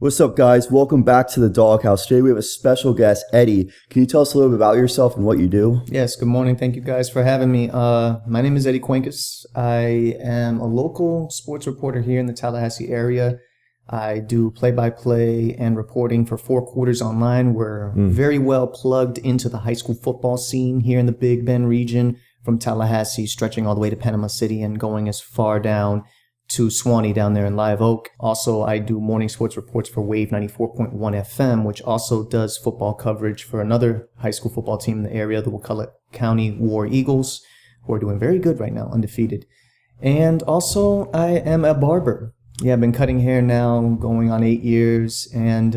What's up, guys? Welcome back to the Doghouse. Today we have a special guest, Eddie. Can you tell us a little bit about yourself and what you do? Yes, good morning. Thank you guys for having me. My name is Eddie Cuencas. I am a local sports reporter here in the Tallahassee area. I do play-by-play and reporting for Four Quarters Online. We're very well plugged into the high school football scene here in the Big Bend region, from Tallahassee stretching all the way to Panama City and going as far down to Swanee down there in Live Oak. Also, I do morning sports reports for Wave 94.1 FM, which also does football coverage for another high school football team in the area, the Wakulla County War Eagles, who are doing very good right now, undefeated. And also, I am a barber. Yeah, I've been cutting hair now going on 8 years, and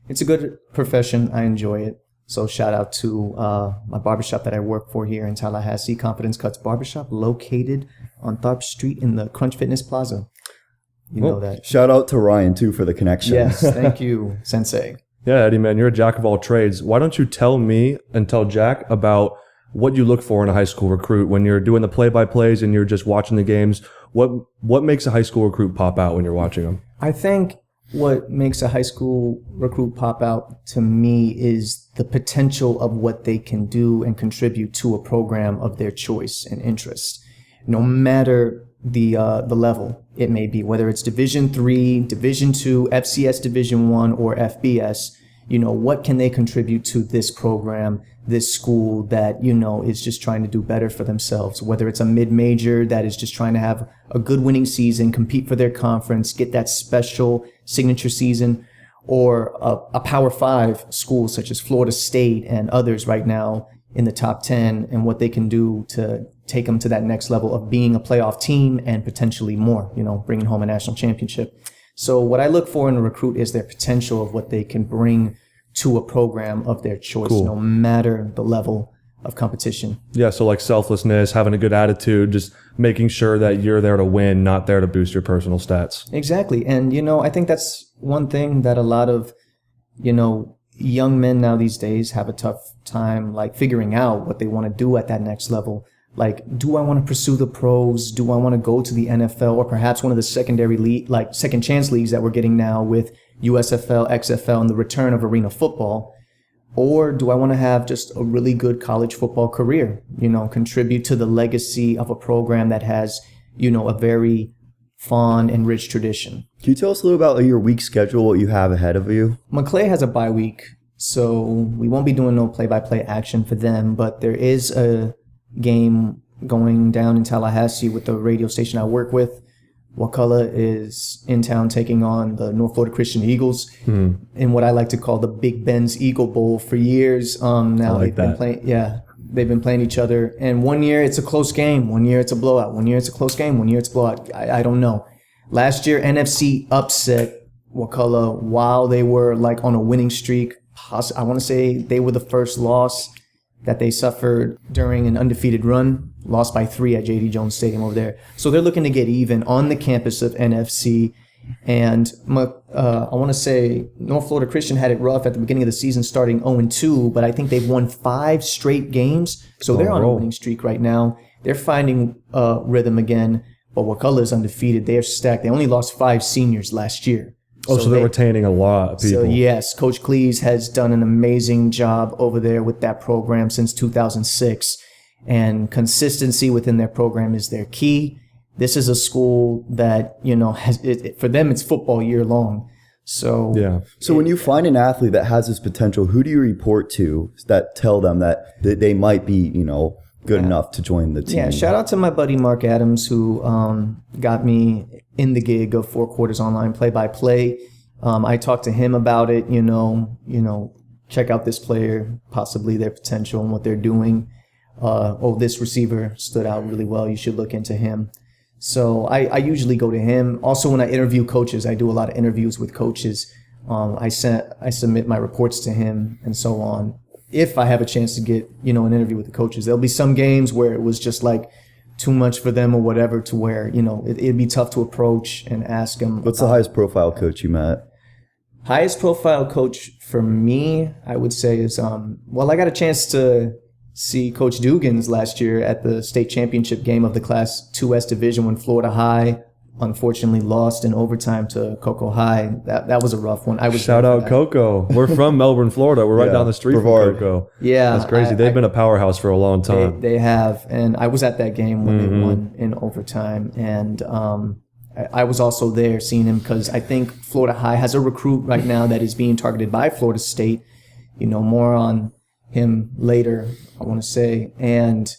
it's a good profession. I enjoy it. So shout out to my barbershop that I work for here in Tallahassee, Confidence Cuts Barbershop, located on Tharp Street in the Crunch Fitness Plaza. You know that. Shout out to Ryan, too, for the connection. Yes, thank you, Sensei. Yeah, Eddie, man, you're a jack of all trades. Why don't you tell me and tell Jack about what you look for in a high school recruit when you're doing the play-by-plays and you're just watching the games? What makes a high school recruit pop out when you're watching them? I think what makes a high school recruit pop out to me is the potential of what they can do and contribute to a program of their choice and interest, no matter the level it may be, whether it's Division III, Division II, FCS Division I, or FBS. What can they contribute to this program, this school that, is just trying to do better for themselves, whether it's a mid-major that is just trying to have a good winning season, compete for their conference, get that special signature season, or a Power 5 school such as Florida State and others right now in the top 10, and what they can do to take them to that next level of being a playoff team and potentially more, bringing home a national championship. So what I look for in a recruit is their potential of what they can bring to a program of their choice, no matter the level of competition. Yeah, so like selflessness, having a good attitude, just making sure that you're there to win, not there to boost your personal stats. Exactly. And, I think that's one thing that a lot of, young men now these days have a tough time, like figuring out what they want to do at that next level. Like, do I want to pursue the pros? Do I want to go to the NFL or perhaps one of the secondary league, like second chance leagues that we're getting now with USFL, XFL, and the return of arena football? Or do I want to have just a really good college football career, contribute to the legacy of a program that has, a very fond and rich tradition? Can you tell us a little about your week schedule, what you have ahead of you? McClay has a bye week, so we won't be doing no play-by-play action for them, but there is a game going down in Tallahassee with the radio station I work with. Wakulla is in town taking on the North Florida Christian Eagles in what I like to call the Big Ben's Eagle Bowl. For years now, they've been playing. Yeah, they've been playing each other. And one year it's a close game. One year it's a blowout. One year it's a close game. One year it's a blowout. I don't know. Last year, NFC upset Wakulla while they were like on a winning streak. I want to say they were the first loss that they suffered during an undefeated run, lost by 3 at J.D. Jones Stadium over there. So they're looking to get even on the campus of NFC. And I want to say North Florida Christian had it rough at the beginning of the season, starting 0-2, but I think they've won 5 straight games. So they're on a winning streak right now. They're finding rhythm again, but Wakulla is undefeated. They are stacked. They only lost 5 seniors last year. So they're retaining a lot of people. So yes, Coach Cleese has done an amazing job over there with that program since 2006. And consistency within their program is their key. This is a school that, for them, it's football year long. So yeah. So when you find an athlete that has this potential, who do you report to that tell them that they might be, good enough to join the team? Yeah, shout out to my buddy Mark Adams, who got me in the gig of Four Quarters Online play-by-play. I talked to him about it, check out this player, possibly their potential and what they're doing. This receiver stood out really well. You should look into him. So I usually go to him. Also, when I interview coaches, I do a lot of interviews with coaches. I submit my reports to him and so on. If I have a chance to get, an interview with the coaches, there'll be some games where it was just like too much for them or whatever, to where, it'd be tough to approach and ask them. What's the highest profile coach you met? Highest profile coach for me, I would say is, I got a chance to see Coach Dugans last year at the state championship game of the Class 2S division when Florida High unfortunately lost in overtime to Cocoa High. That was a rough one. I was Shout out Cocoa. We're from Melbourne, Florida. We're right down the street Brevard. from Cocoa. Yeah, that's crazy. They've been a powerhouse for a long time. They have, and I was at that game when they won in overtime, and I was also there seeing him because I think Florida High has a recruit right now that is being targeted by Florida State. You know, more on him later, I want to say, and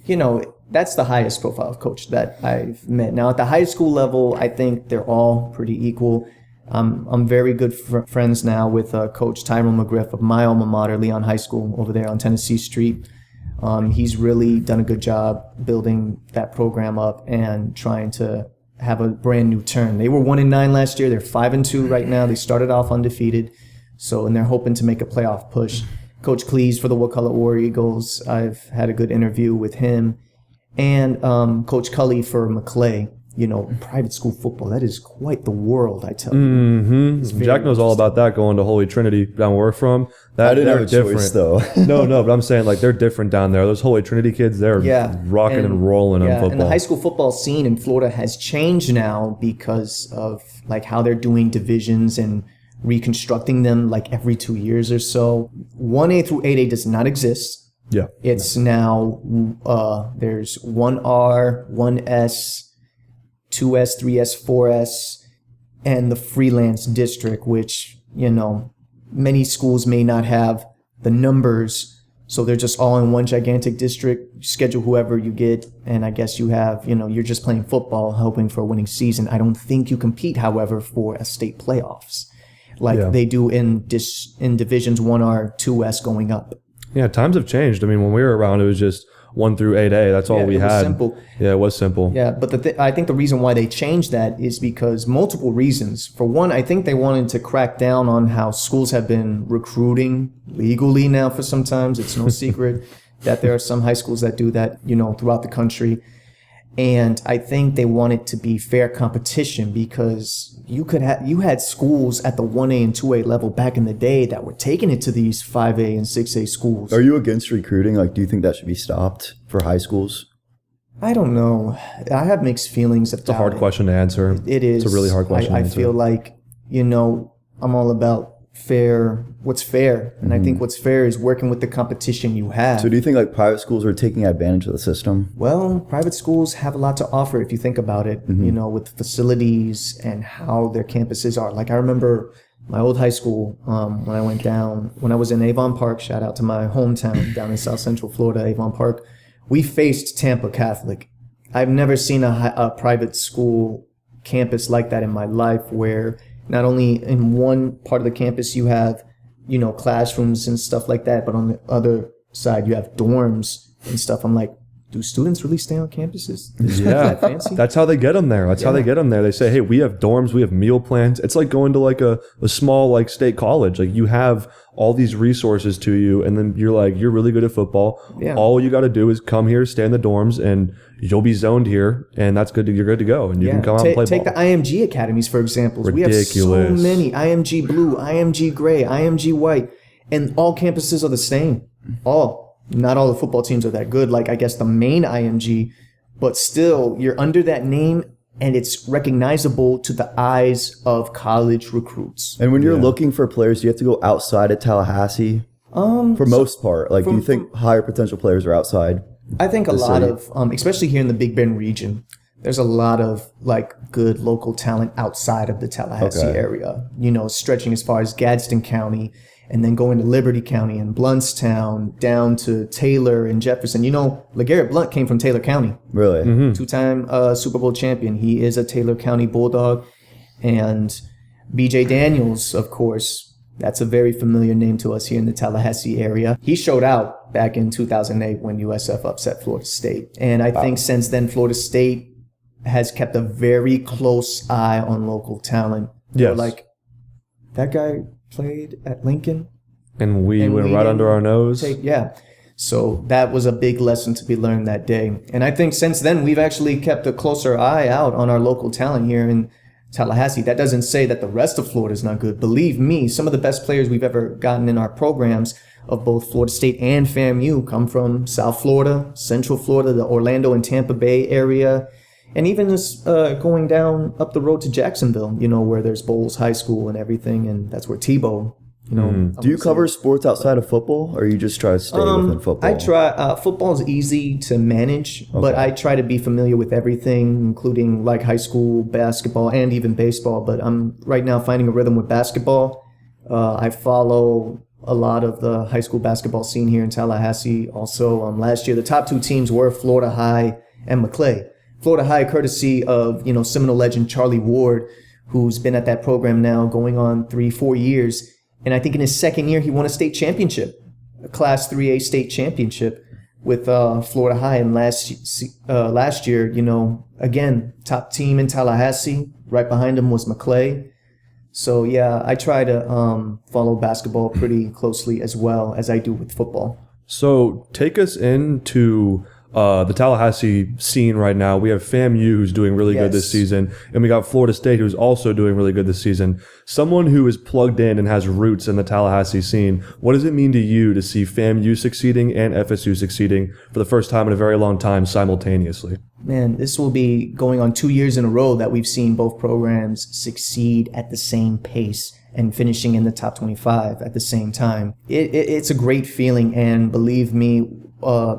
you know, that's the highest profile coach that I've met. Now, at the high school level, I think they're all pretty equal. I'm very good friends now with Coach Tyrone McGriff of my alma mater, Leon High School, over there on Tennessee Street. He's really done a good job building that program up and trying to have a brand new turn. They were 1-9 last year. They're 5-2 right now. They started off undefeated, and they're hoping to make a playoff push. Coach Cleese for the What Color War Eagles, I've had a good interview with him. And Coach Cully for McClay, you know, private school football, that is quite the world, I tell you. Mm-hmm. Jack knows all about that, going to Holy Trinity down where we're from. I didn't have a choice, though. No, but I'm saying, like, they're different down there. Those Holy Trinity kids, they're rocking and rolling in football. And the high school football scene in Florida has changed now because of, like, how they're doing divisions and reconstructing them, like, every 2 years or so. 1A through 8A does not exist. Yeah. It's now, there's 1R, 1S, 2S, 3S, 4S, and the freelance district, which, you know, many schools may not have the numbers, so they're just all in one gigantic district. Schedule whoever you get, and I guess you have, you know, you're just playing football, hoping for a winning season. I don't think you compete, however, for a state playoffs like they do in divisions 1R, 2S going up. Yeah, times have changed. I mean, when we were around, it was just 1 through 8A. That's all we had. It was simple. Yeah, it was simple. Yeah, but I think the reason why they changed that is because multiple reasons. For one, I think they wanted to crack down on how schools have been recruiting legally now for some times. It's no secret that there are some high schools that do that, you know, throughout the country. And I think they wanted to be fair competition because you had schools at the 1A and 2A level back in the day that were taking it to these 5A and 6A schools. Are you against recruiting? Like, do you think that should be stopped for high schools? I don't know. I have mixed feelings about it. It's a hard question to answer. It is. It's a really hard question to answer. I feel like, you know, I'm all about what's fair. And I think what's fair is working with the competition you have. So do you think like private schools are taking advantage of the system? Well, private schools have a lot to offer if you think about it, you know, with facilities and how their campuses are. Like I remember my old high school, when I was in Avon Park, shout out to my hometown down in South Central Florida, Avon Park, we faced Tampa Catholic. I've never seen a private school campus like that in my life where not only in one part of the campus you have, you know, classrooms and stuff like that, but on the other side you have dorms and stuff. I'm like, do students really stay on campuses? Yeah, that's how they get them there. How they get them there. They say, hey, we have dorms, we have meal plans. It's like going to like a small like state college. Like you have all these resources to you, and then you're like, you're really good at football. Yeah. All you got to do is come here, stay in the dorms, and you'll be zoned here, and that's good. You're good to go, and you can come out and play ball. Take the IMG academies, for example. Ridiculous. We have so many. IMG Blue, IMG Gray, IMG White, and all campuses are the same. Not all the football teams are that good, like I guess the main IMG, but still, you're under that name, and it's recognizable to the eyes of college recruits. And when you're looking for players, do you have to go outside of Tallahassee? For most part, like, do you think higher potential players are outside? I think a lot of, especially here in the Big Bend region, there's a lot of like good local talent outside of the Tallahassee area. You know, stretching as far as Gadsden County, and then going to Liberty County and Bluntstown, down to Taylor and Jefferson. You know, LeGarrette Blount came from Taylor County. Really? Two-time Super Bowl champion. He is a Taylor County Bulldog. And B.J. Daniels, of course, that's a very familiar name to us here in the Tallahassee area. He showed out back in 2008 when USF upset Florida State. And I think since then, Florida State has kept a very close eye on local talent. Yes. Like, that guy played at Lincoln, and we went right under our nose. So that was a big lesson to be learned that day. And I think since then we've actually kept a closer eye out on our local talent here in Tallahassee. That doesn't say that the rest of Florida is not good. Believe me, some of the best players we've ever gotten in our programs of both Florida State and FAMU come from South Florida, Central Florida, the Orlando and Tampa Bay area. And even just going down up the road to Jacksonville, you know, where there's Bowles High School and everything, and that's where Tebow, you know. Do you cover sports outside of football, or you just try to stay within football? I try. Football is easy to manage, but I try to be familiar with everything, including like high school basketball and even baseball. But I'm right now finding a rhythm with basketball. I follow a lot of the high school basketball scene here in Tallahassee. Also, last year the top 2 teams were Florida High and McClay. Florida High, courtesy of, you know, Seminole legend Charlie Ward, who's been at that program now going on 3-4 years. And I think in his second year, he won a state championship, a Class 3A state championship with Florida High. And last year, you know, again, top team in Tallahassee. Right behind him was McClay. So, yeah, I try to follow basketball pretty closely as well as I do with football. So take us into the Tallahassee scene right now. We have FAMU, who's doing really good this season, and we got Florida State, who's also doing really good this season. Someone who is plugged in and has roots in the Tallahassee scene, what does it mean to you to see FAMU succeeding and FSU succeeding for the first time in a very long time simultaneously? Man, this will be going on 2 years in a row that we've seen both programs succeed at the same pace and finishing in the top 25 at the same time. It's a great feeling, and believe me,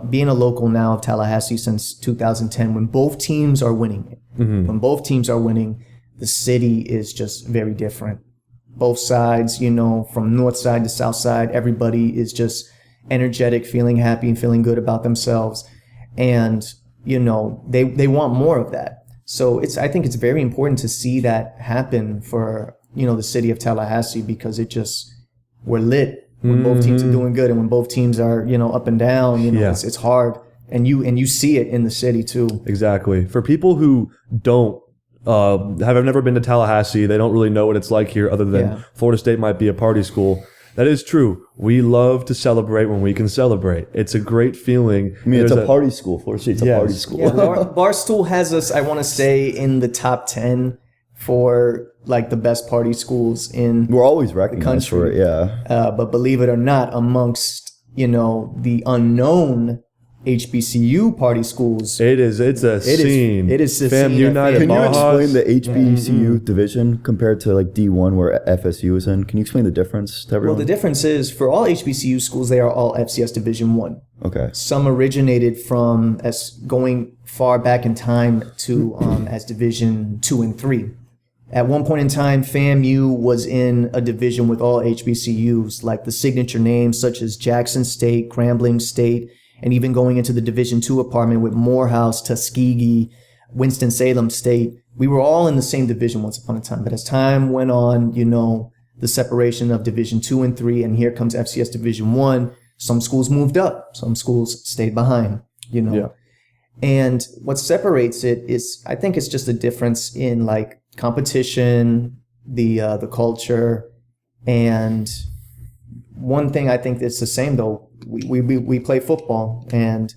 being a local now of Tallahassee since 2010, when both teams are winning, the city is just very different. Both sides, you know, from north side to south side, everybody is just energetic, feeling happy and feeling good about themselves. And, you know, they want more of that. So I think it's very important to see that happen for, you know, the city of Tallahassee, because we're lit when both teams are doing good, and when both teams are, you know, up and down, you know, it's hard, and you see it in the city too. Exactly. For people who don't have never been to Tallahassee, they don't really know what it's like here, other than Florida State might be a party school. That is true. We love to celebrate when we can celebrate. It's a great feeling. I mean, it's a party school. Florida State's a party school. Yeah, Barstool has us, I want to say, in the top 10 for like the best party schools in We're always recognized for it, but believe it or not, amongst, you know, the unknown HBCU party schools, it's a scene. It is a Fam scene. United. Can you Dawghouses. explain the HBCU division compared to like D1 where FSU is in? Can you explain the difference to everyone? Well, the difference is for all HBCU schools, they are all FCS Division 1. Okay. Some originated from as going far back in time to as Division 2 and 3. At one point in time, FAMU was in a division with all HBCUs, like the signature names such as Jackson State, Grambling State, and even going into the Division 2 apartment with Morehouse, Tuskegee, Winston-Salem State. We were all in the same division once upon a time. But as time went on, you know, the separation of Division 2 and 3, and here comes FCS Division 1, some schools moved up, some schools stayed behind, you know. Yeah. And what separates it is, I think it's just a difference in like competition, the culture, and one thing I think that's the same though. We play football, and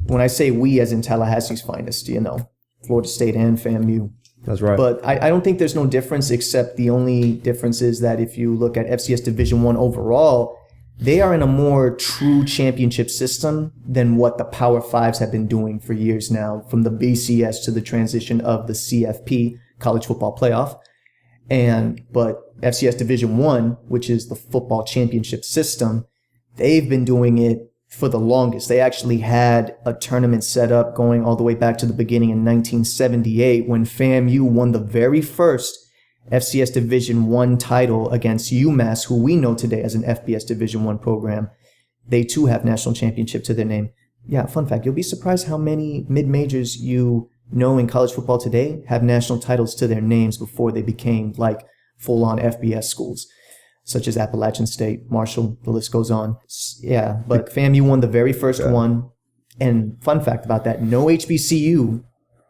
when I say we, as in Tallahassee's finest, you know, Florida State and FAMU. That's right. But I don't think there's no difference, except the only difference is that if you look at FCS Division 1 overall, they are in a more true championship system than what the Power Fives have been doing for years now, from the BCS to the transition of the CFP, College Football Playoff. But FCS Division 1, which is the football championship system, they've been doing it for the longest. They actually had a tournament set up going all the way back to the beginning in 1978 when FAMU won the very first FCS Division 1 title against UMass, who we know today as an FBS Division 1 program. They too have national championship to their name. Yeah, fun fact, you'll be surprised how many mid-majors you know in college football today have national titles to their names before they became like full-on FBS schools, such as Appalachian State, Marshall, the list goes on. Yeah, but FAMU won the very first one. And fun fact about that, no HBCU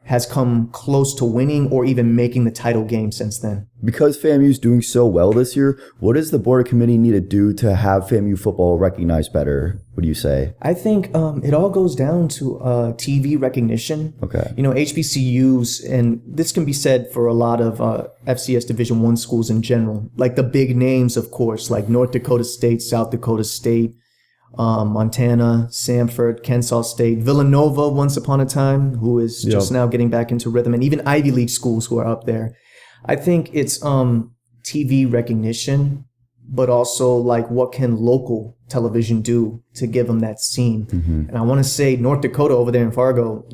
has come close to winning or even making the title game since then. Because FAMU is doing so well this year, what does the board committee need to do to have FAMU football recognized better? What do you say? I think it all goes down to TV recognition. Okay. You know, HBCUs, and this can be said for a lot of FCS Division 1 schools in general, like the big names, of course, like North Dakota State, South Dakota State, Montana, Samford, Kennesaw State, Villanova once upon a time, who is just now getting back into rhythm, and even Ivy League schools who are up there. I think it's TV recognition, but also like what can local television do to give them that scene. And I want to say North Dakota over there in Fargo,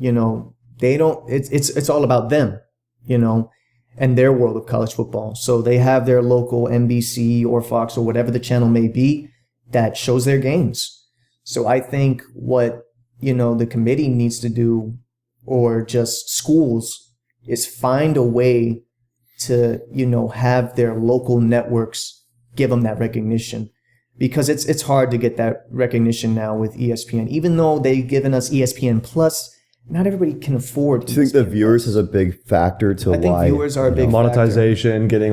they don't, it's all about them, and their world of college football. So they have their local NBC or Fox or whatever the channel may be that shows their games. So I think what, the committee needs to do, or just schools, is find a way to, have their local networks give them that recognition. Because it's hard to get that recognition now with ESPN. Even though they've given us ESPN Plus, not everybody can afford. Do you think the viewers is a big factor to why? I think viewers are a big monetization, getting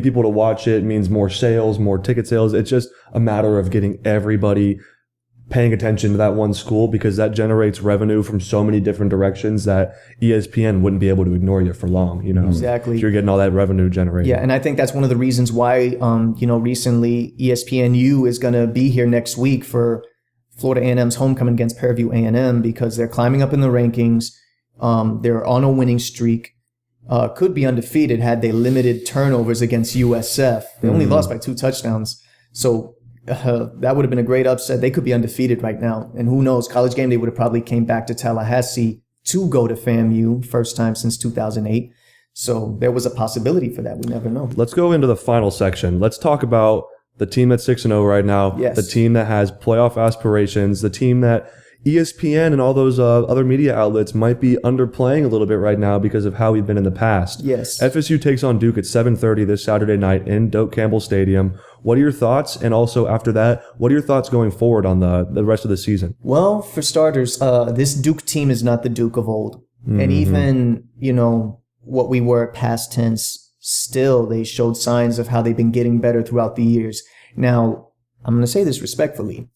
people to watch it means more sales, more ticket sales. It's just a matter of getting everybody paying attention to that one school, because that generates revenue from so many different directions that ESPN wouldn't be able to ignore you for long, Exactly. If you're getting all that revenue generated. Yeah, and I think that's one of the reasons why, recently ESPNU is going to be here next week for Florida A&M's homecoming against Prairie View A&M, because they're climbing up in the rankings. They're on a winning streak. Could be undefeated had they limited turnovers against USF. They only lost by 2 touchdowns. So that would have been a great upset. They could be undefeated right now. And who knows, College Game Day would have probably came back to Tallahassee to go to FAMU, first time since 2008. So there was a possibility for that. We never know. Let's go into the final section. Let's talk about the team that's 6-0 right now, Yes. the team that has playoff aspirations, the team that ESPN and all those other media outlets might be underplaying a little bit right now because of how we've been in the past. Yes. FSU takes on Duke at 7:30 this Saturday night in Doak Campbell Stadium. What are your thoughts? And also after that, what are your thoughts going forward on the rest of the season? Well, for starters, this Duke team is not the Duke of old. And even, what we were past tense, still they showed signs of how they've been getting better throughout the years. Now, I'm going to say this respectfully.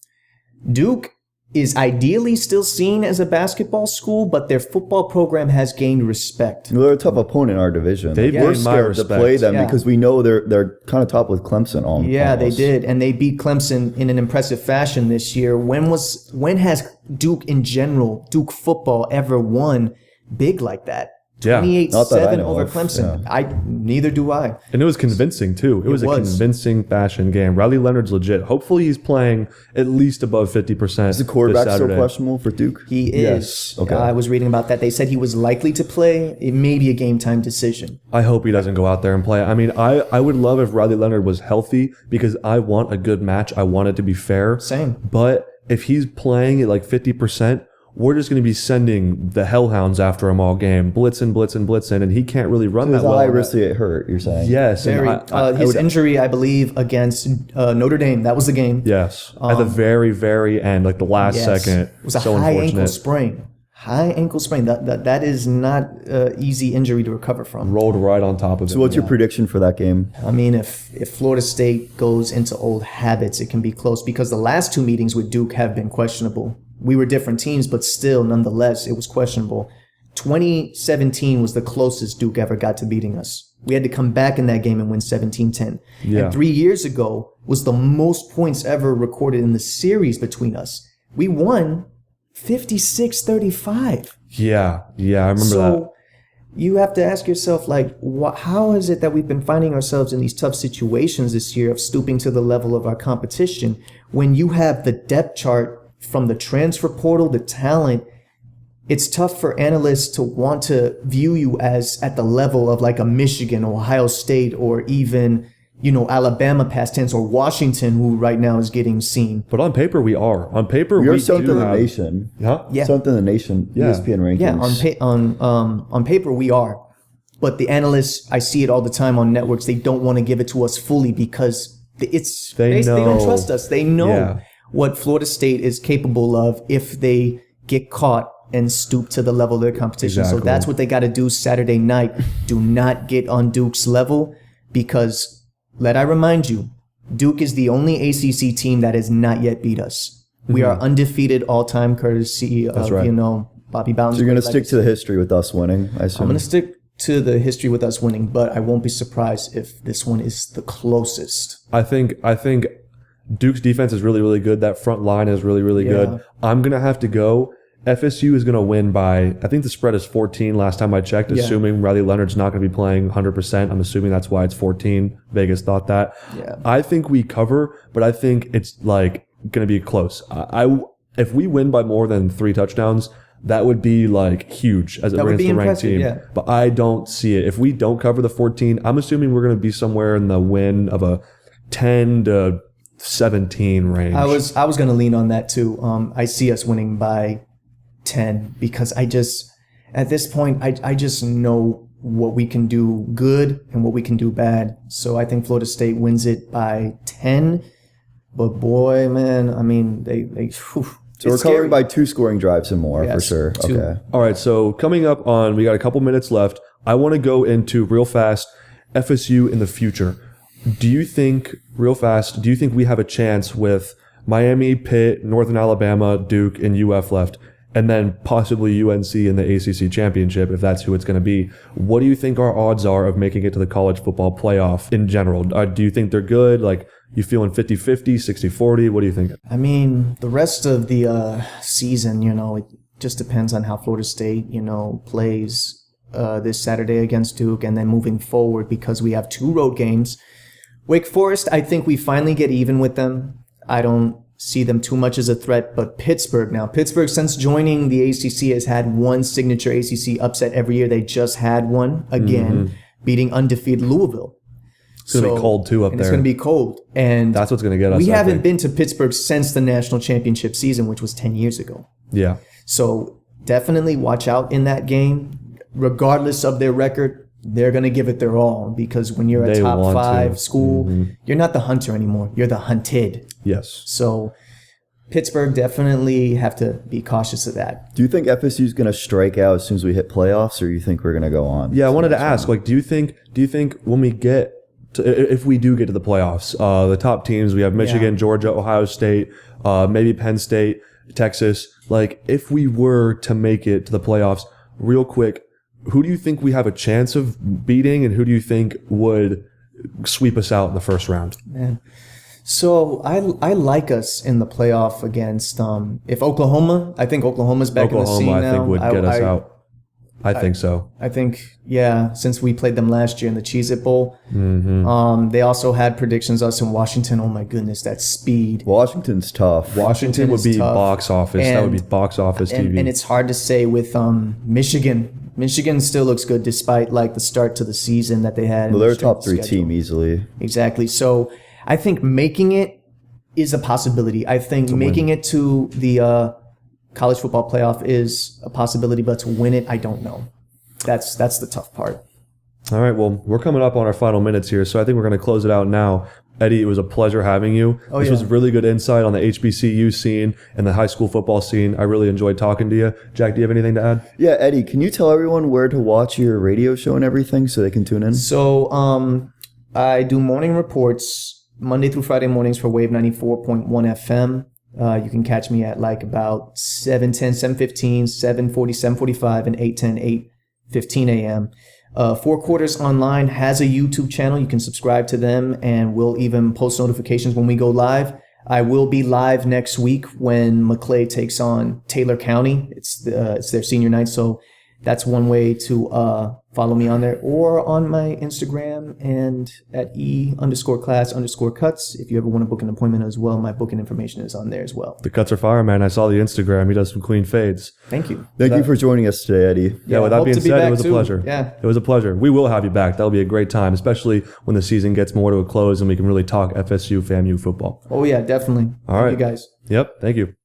Duke is ideally still seen as a basketball school, but their football program has gained respect. They're a tough opponent in our division. They've We're gained my scared to respect. play them Yeah. because we know they're kind of top with Clemson on. Yeah, they almost. did, and they beat Clemson in an impressive fashion this year. When has Duke in general, Duke football, ever won big like that? Yeah. 28-7 know over of, Clemson. yeah. Neither do I. And it was convincing, too. It was a convincing fashion game. Riley Leonard's legit. Hopefully he's playing at least above 50% Is the quarterback this still Saturday. questionable for Duke? He is. Yes. Okay. I was reading about that. They said he was likely to play. It may be a game time decision. I hope he doesn't go out there and play. I mean, I would love if Riley Leonard was healthy, because I want a good match. I want it to be fair. Same. But if he's playing at like 50%, we're just going to be sending the hellhounds after him all game, blitzing, and he can't really run There's that a well. high risk to get hurt, you're saying? Yes. and Very. His injury, I believe, against Notre Dame. That was the game. Yes. At the very, very end, like the last second. It was a so high unfortunate. ankle sprain. High ankle sprain. That is not easy injury to recover from. Rolled right on top of it. So what's your prediction for that game? I mean, if Florida State goes into old habits, it can be close, because the last 2 meetings with Duke have been questionable. We were different teams, but still, nonetheless, it was questionable. 2017 was the closest Duke ever got to beating us. We had to come back in that game and win 17-10. Yeah. And 3 years ago was the most points ever recorded in the series between us. We won 56-35. Yeah, I remember that. So you have to ask yourself, like, how is it that we've been finding ourselves in these tough situations this year of stooping to the level of our competition when you have the depth chart from the transfer portal, the talent? It's tough for analysts to want to view you as at the level of like a Michigan or Ohio State or even, Alabama past tense, or Washington, who right now is getting seen. But on paper, we are. On paper, You're we something do in the have... nation. Huh? Yeah. Something in the nation. Yeah. ESPN rankings. Yeah, on paper we are, but the analysts, I see it all the time on networks. They don't want to give it to us fully because they don't trust us. They know what Florida State is capable of if they get caught and stoop to the level of their competition. Exactly. So that's what they got to do Saturday night. Do not get on Duke's level, because let I remind you, Duke is the only ACC team that has not yet beat us. We are undefeated all-time, courtesy of, Bobby Bowden's. So you're going to stick to the history with us winning, I assume? I'm going to stick to the history with us winning, but I won't be surprised if this one is the closest. I think Duke's defense is really, really good. That front line is really, really good. I'm going to have to go. FSU is going to win by, I think the spread is 14 last time I checked, assuming Riley Leonard's not going to be playing 100%. I'm assuming that's why it's 14. Vegas thought that. Yeah. I think we cover, but I think it's like going to be close. If we win by more than 3 touchdowns, that would be like huge as it against the ranked team. Yeah. But I don't see it. If we don't cover the 14, I'm assuming we're going to be somewhere in the win of a 10 to 17 range. I was going to lean on that too. I see us winning by 10 because at this point, I just know what we can do good and what we can do bad. So I think Florida State wins it by 10. But boy, man, I mean, So we're covering by 2 scoring drives and more for sure. 2. Okay. All right. So coming up on, we got a couple minutes left. I want to go into real fast FSU in the future. Do you think we have a chance with Miami, Pitt, Northern Alabama, Duke, and UF left, and then possibly UNC in the ACC championship, if that's who it's going to be? What do you think our odds are of making it to the college football playoff in general? Do you think they're good? Like, you feeling 50-50, 60-40? What do you think? I mean, the rest of the season, it just depends on how Florida State, plays this Saturday against Duke, and then moving forward, because we have 2 road games. Wake Forest, I think we finally get even with them. I don't see them too much as a threat, but Pittsburgh, since joining the ACC, has had one signature ACC upset every year. They just had one again, beating undefeated Louisville. It's going to be cold too up there. It's going to be cold. And that's what's going to get us. We haven't been to Pittsburgh since the national championship season, which was 10 years ago. Yeah. So definitely watch out in that game. Regardless of their record, they're going to give it their all, because when you're a top 5 school, you're not the hunter anymore. You're the hunted. Yes. So Pittsburgh definitely have to be cautious of that. Do you think FSU is going to strike out as soon as we hit playoffs, or you think we're going to go on? Yeah, I wanted to ask, like, do you think when we get if we do get to the playoffs, the top teams, we have Michigan, Georgia, Ohio State, maybe Penn State, Texas. Like, if we were to make it to the playoffs, real quick, who do you think we have a chance of beating, and who do you think would sweep us out in the first round? Man. So I like us in the playoff against if Oklahoma. I think Oklahoma's back in the scene now. I think would get us out. I think so. I think, since we played them last year in the Cheez-It Bowl. They also had predictions us in Washington. Oh my goodness, that speed. Washington's tough. Washington would be tough. Box office. That would be box office TV. And it's hard to say with Michigan. Michigan still looks good despite like the start to the season that they had. Well, they're a top 3 team easily. Exactly. So I think making it is a possibility. I think making it to the college football playoff is a possibility, but to win it, I don't know. That's the tough part. All right. Well, we're coming up on our final minutes here, so I think we're going to close it out now. Eddie, it was a pleasure having you. This was really good insight on the HBCU scene and the high school football scene. I really enjoyed talking to you. Jack, do you have anything to add? Yeah, Eddie, can you tell everyone where to watch your radio show and everything so they can tune in? So I do morning reports Monday through Friday mornings for Wave 94.1 FM. You can catch me at like about 7:10, 7:15, 7:40, 7:45, and 8:10, 8:15 a.m. 4 Quarters Online has a YouTube channel. You can subscribe to them, and we'll even post notifications when we go live. I will be live next week when Maclay takes on Taylor County. It's their senior night, so that's one way to follow me on there, or on my Instagram and at E_class_cuts. If you ever want to book an appointment as well, my booking information is on there as well. The cuts are fire, man. I saw the Instagram. He does some clean fades. Thank you. Thank you for joining us today, Eddie. Yeah, with that being said, it was a pleasure. Yeah. It was a pleasure. We will have you back. That'll be a great time, especially when the season gets more to a close and we can really talk FSU, FAMU football. Oh, yeah, definitely. All right. Thank you, guys. Yep. Thank you.